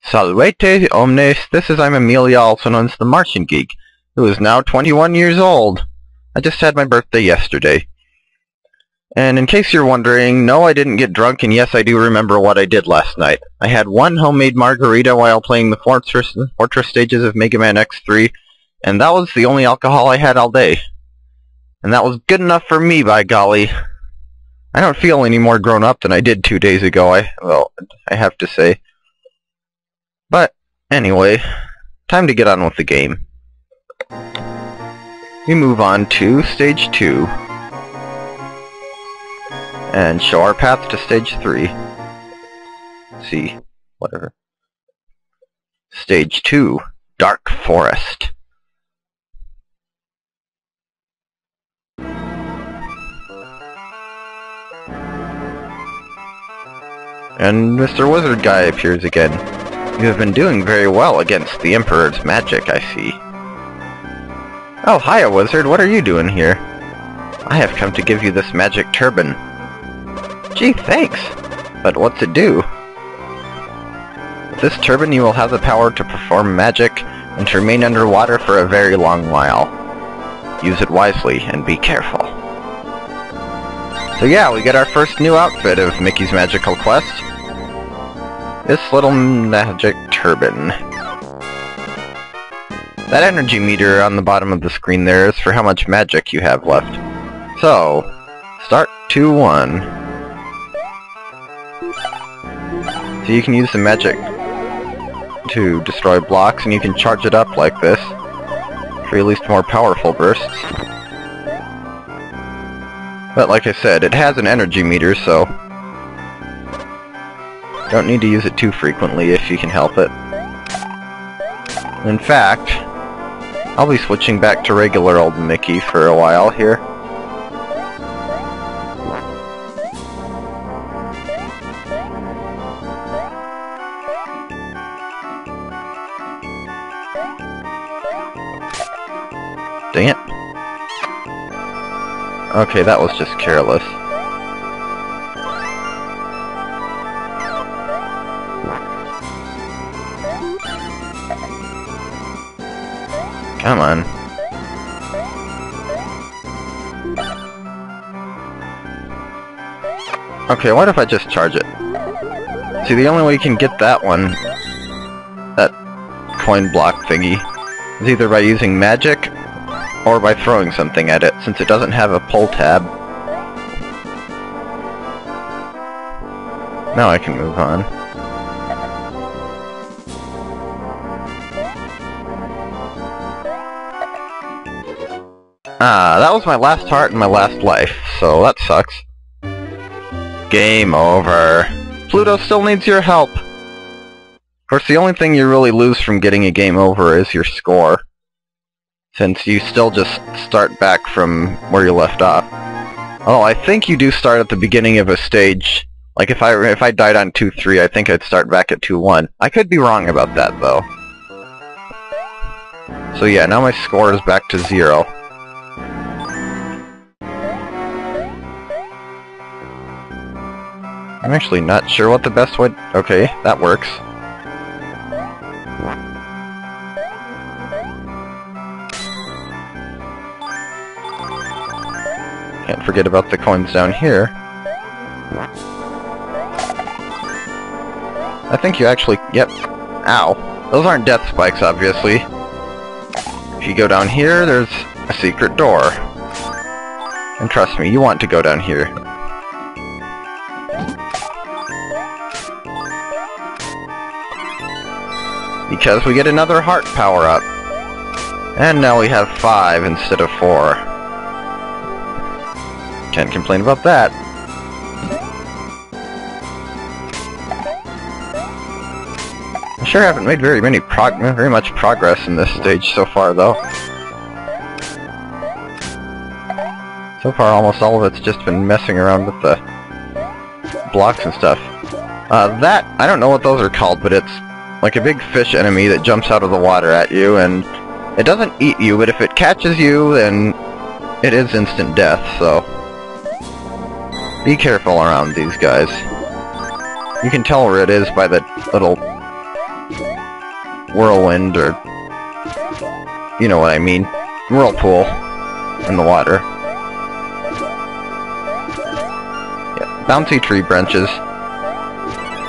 Salvete omnes, this is I'm Amelia, also known as TheMartianGeek, who is now 21 years old. I just had my birthday yesterday. And in case you're wondering, no, I didn't get drunk, and yes, I do remember what I did last night. I had one homemade margarita while playing the Fortress stages of Mega Man X3, and that was the only alcohol I had all day. And that was good enough for me, by golly. I don't feel any more grown up than I did 2 days ago, I have to say. But, anyway, time to get on with the game. We move on to Stage 2. And show our path to Stage 3. See, whatever. Stage 2, Dark Forest. And Mr. Wizard Guy appears again. You have been doing very well against the Emperor's magic, I see. Oh, hiya, Wizard. What are you doing here? I have come to give you this magic turban. Gee, thanks. But what's it do? With this turban you will have the power to perform magic and to remain underwater for a very long while. Use it wisely and be careful. So yeah, we get our first new outfit of Mickey's Magical Quest. This little magic turban. That energy meter on the bottom of the screen there is for how much magic you have left. So, start 2-1. So you can use the magic to destroy blocks, and you can charge it up like this for at least more powerful bursts. But like I said, it has an energy meter, so don't need to use it too frequently if you can help it. In fact, I'll be switching back to regular old Mickey for a while here. Dang it. Okay, that was just careless. Come on. Okay, what if I just charge it? See, the only way you can get that one, that coin block thingy, is either by using magic or by throwing something at it, since it doesn't have a pull tab. Now I can move on. Ah, that was my last heart in my last life, so that sucks. Game over. Pluto still needs your help. Of course, the only thing you really lose from getting a game over is your score, since you still just start back from where you left off. Oh, I think you do start at the beginning of a stage. Like if I died on 2-3, I think I'd start back at 2-1. I could be wrong about that, though. So yeah, now my score is back to 0. I'm actually not sure what the best way... Okay, that works. Can't forget about the coins down here. I think you actually... Yep. Ow. Those aren't death spikes, obviously. If you go down here, there's a secret door. And trust me, you want to go down here. Because we get another heart power-up. And now we have 5 instead of 4. Can't complain about that. I sure haven't made very much progress in this stage so far, though. So far, almost all of it's just been messing around with the blocks and stuff. I don't know what those are called, but it's like a big fish enemy that jumps out of the water at you, and it doesn't eat you, but if it catches you, then it is instant death, so be careful around these guys. You can tell where it is by the little whirlwind, or you know what I mean, whirlpool in the water. Yeah, bouncy tree branches.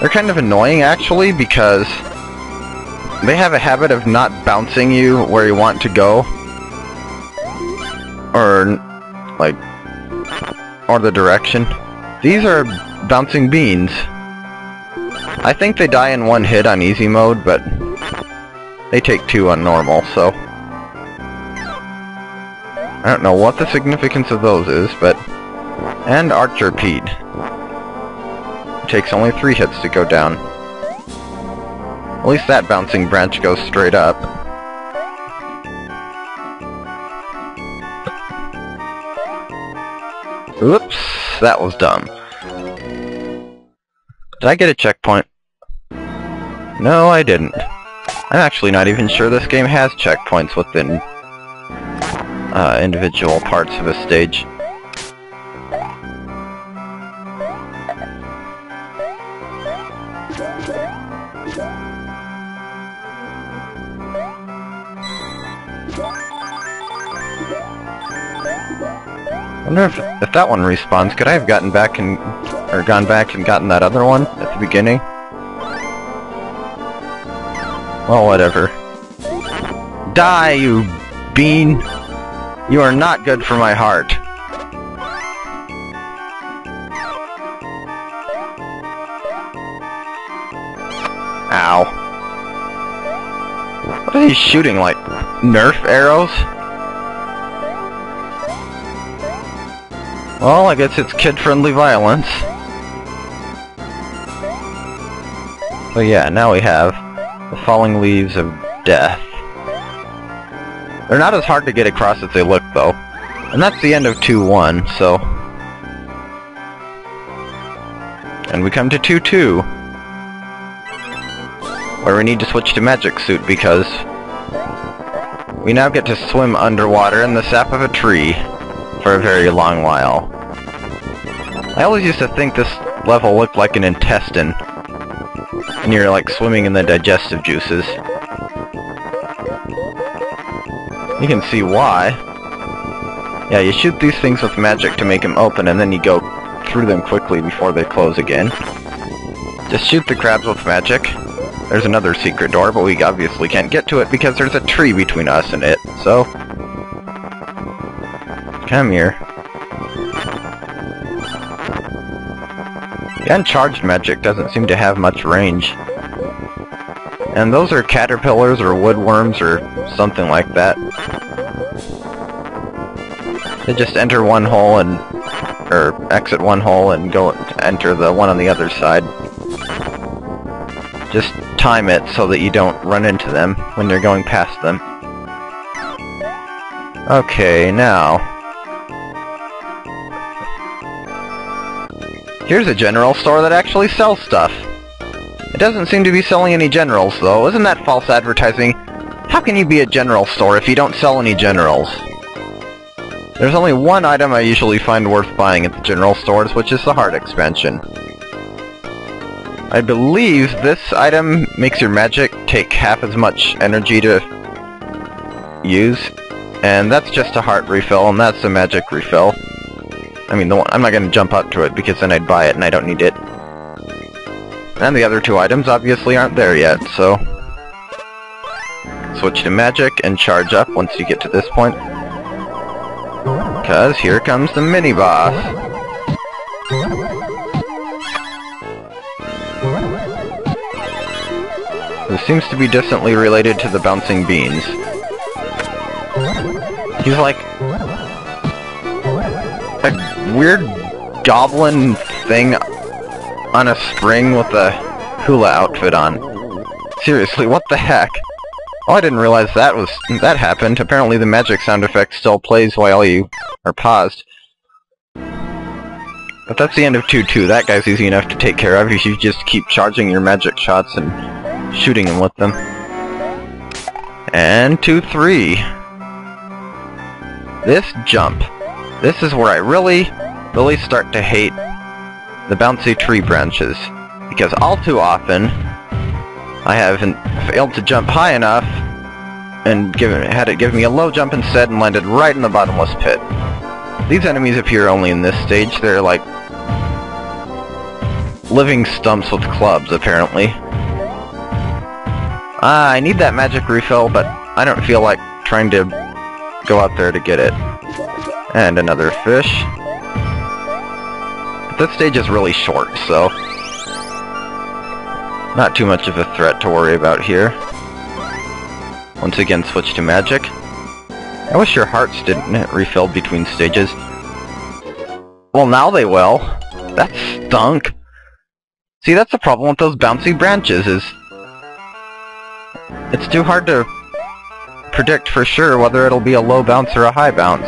They're kind of annoying actually because they have a habit of not bouncing you where you want to go, or like, or the direction. These are bouncing beans. I think they die in one hit on easy mode, but they take 2 on normal, so I don't know what the significance of those is, but... And Archer Pete. It takes only 3 hits to go down. At least that bouncing branch goes straight up. Oops, that was dumb. Did I get a checkpoint? No, I didn't. I'm actually not even sure this game has checkpoints within individual parts of a stage. I wonder if that one respawns. Could I have gotten back and gone back and gotten that other one at the beginning? Well, whatever. Die, you bean! You are not good for my heart. Ow. What are he shooting, like Nerf arrows? Well, I guess it's kid-friendly violence. So yeah, now we have the falling leaves of death. They're not as hard to get across as they look, though. And that's the end of 2-1, so... And we come to 2-2, where we need to switch to Magic Suit because we now get to swim underwater in the sap of a tree for a very long while. I always used to think this level looked like an intestine, and you're like swimming in the digestive juices. You can see why. Yeah, you shoot these things with magic to make them open, and then you go through them quickly before they close again. Just shoot the crabs with magic. There's another secret door, but we obviously can't get to it because there's a tree between us and it, so... Come here. The uncharged magic doesn't seem to have much range. And those are caterpillars or woodworms or something like that. They just enter one hole and... or exit one hole and go enter the one on the other side. Just time it so that you don't run into them when you're going past them. Okay, now... Here's a general store that actually sells stuff. It doesn't seem to be selling any generals, though. Isn't that false advertising? How can you be a general store if you don't sell any generals? There's only one item I usually find worth buying at the general stores, which is the heart expansion. I believe this item makes your magic take half as much energy to use, and that's just a heart refill, and that's a magic refill. I mean, I'm not going to jump up to it because then I'd buy it and I don't need it. And the other 2 items obviously aren't there yet, so... Switch to magic and charge up once you get to this point. Because here comes the mini-boss. Who seems to be distantly related to the bouncing beans. He's like... a weird goblin thing on a spring with a hula outfit on. Seriously, what the heck? Oh, I didn't realize that happened. Apparently the magic sound effect still plays while you are paused. But that's the end of 2-2. That guy's easy enough to take care of if you just keep charging your magic shots and shooting him with them. And 2-3. This jump. This is where I really start to hate the bouncy tree branches. Because all too often, I haven't failed to jump high enough and had it give me a low jump instead and landed right in the bottomless pit. These enemies appear only in this stage. They're like living stumps with clubs, apparently. I need that magic refill, but I don't feel like trying to go out there to get it. And another fish. But this stage is really short, so not too much of a threat to worry about here. Once again, switch to magic. I wish your hearts didn't get refilled between stages. Well, now they will. That stunk. See, that's the problem with those bouncy branches, is it's too hard to predict for sure whether it'll be a low bounce or a high bounce.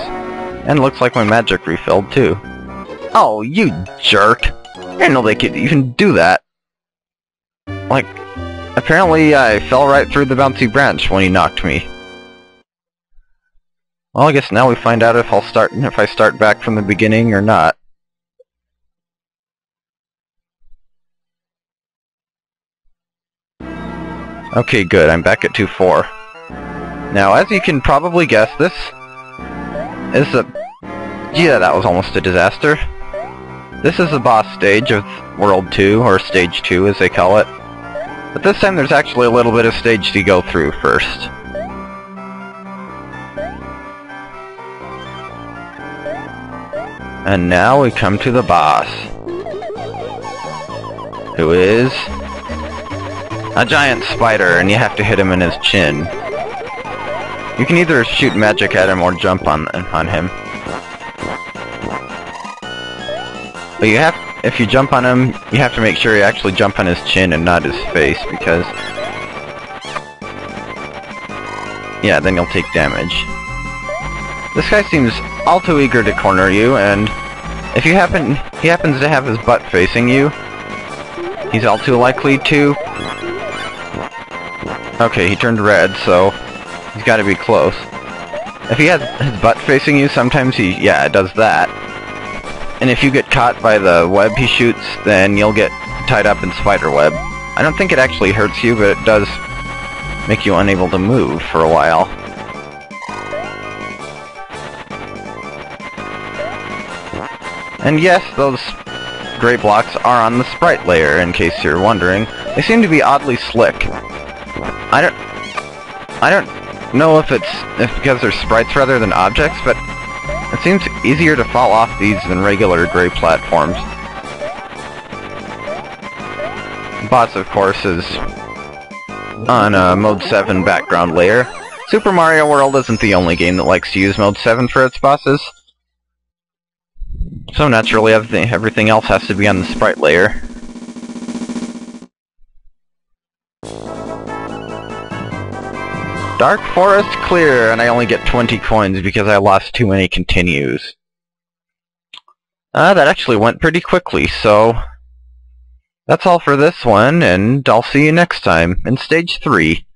And it looks like my magic refilled, too. Oh, you jerk. I didn't know they could even do that. Like, apparently I fell right through the bouncy branch when he knocked me. Well, I guess now we find out if I start back from the beginning or not. Okay, good. I'm back at 2-4. Now, as you can probably guess, this is the... Yeah, that was almost a disaster. This is the boss stage of World 2, or Stage 2 as they call it. But this time there's actually a little bit of stage to go through first. And now we come to the boss, who is a giant spider, and you have to hit him in his chin. You can either shoot magic at him or jump on him. But if you jump on him, you have to make sure you actually jump on his chin and not his face, because yeah, then you'll take damage. This guy seems all too eager to corner you, and if he happens to have his butt facing you, he's all too likely to... Okay, he turned red, so he's got to be close. If he has his butt facing you, sometimes it does that. And if you get caught by the web he shoots, then you'll get tied up in spider web. I don't think it actually hurts you, but it does make you unable to move for a while. And yes, those gray blocks are on the sprite layer, in case you're wondering. They seem to be oddly slick. I don't know if it's because they're sprites rather than objects, but it seems easier to fall off these than regular gray platforms. The boss, of course, is on a Mode 7 background layer. Super Mario World isn't the only game that likes to use Mode 7 for its bosses. So naturally, everything else has to be on the sprite layer. Dark Forest clear, and I only get 20 coins because I lost too many continues. That actually went pretty quickly, so that's all for this one, and I'll see you next time in Stage 3.